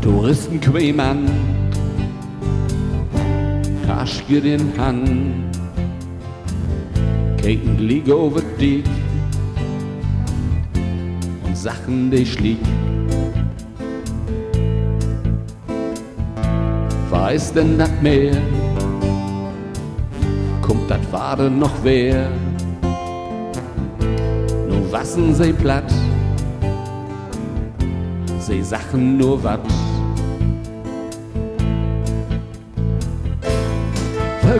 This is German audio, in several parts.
Toeristen kwam an, Taschgeld in Hand, keken glieg over dik und Sachen, die schlieg. Weiß denn dat Meer, kommt dat Wade noch wer? Nur wassen sie platt, sie Sachen nur wat.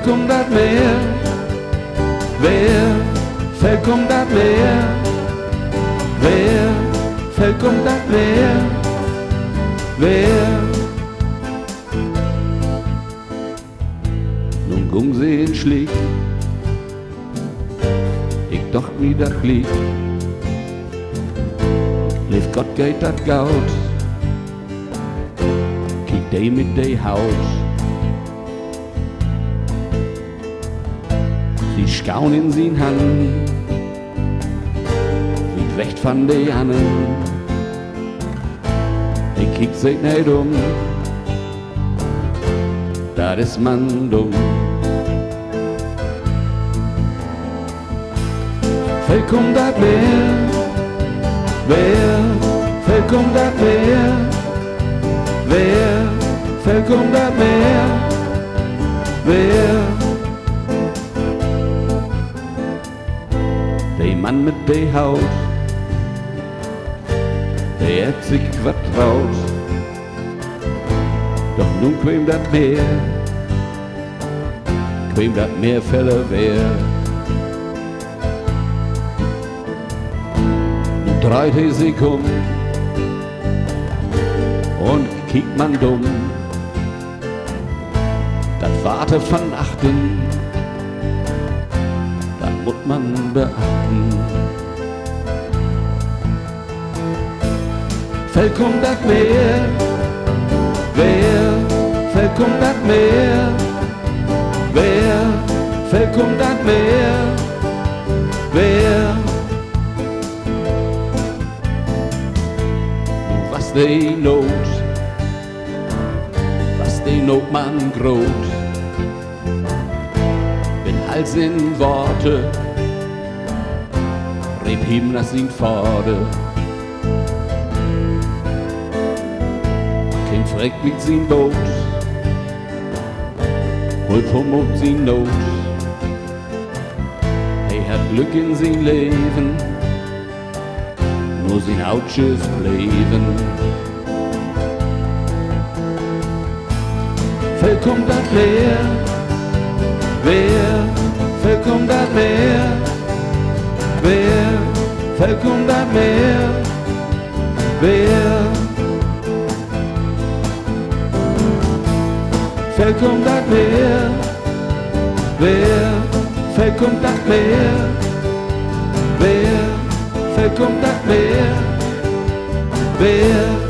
Kommt dat Meer, wer, kommt dat Meer, wer, kommt dat Meer, wer. Nun gung sie in Schlieg, ich doch wieder klieg, lief Gott geht dat Gaut, kiek dey mit dey Haut. Sie schauen in sin Hand, wie weg von de Annen. Ich kiek sich nicht dat is man dumm. Kommt dat Meer, wer, kommt dat Meer, wer, kommt dat Meer, wer. Der Mann mit der Haut, der hat sich vertraut, doch nun quäm dat Meer Fälle wer. Nun dreht sich und kiekt man dumm, dat Warte von Achten, muss man beachten. Kommt dat Meer, wer, kommt dat Meer, wer, kommt dat Meer, wer. Was die Not man groot, als in Worte, rep ihm das ihn Vorde. Kein Freck mit sin Boot, hol vom ob sin Not. Hat Glück in sin Leben, nur sin Outschiff bleiben. Kommt dat Meer, wer, kommt dat Meer, wer, kommt dat Meer, wer. Kommt dat Meer, wer, kommt dat Meer, wer, kommt dat Meer, wer.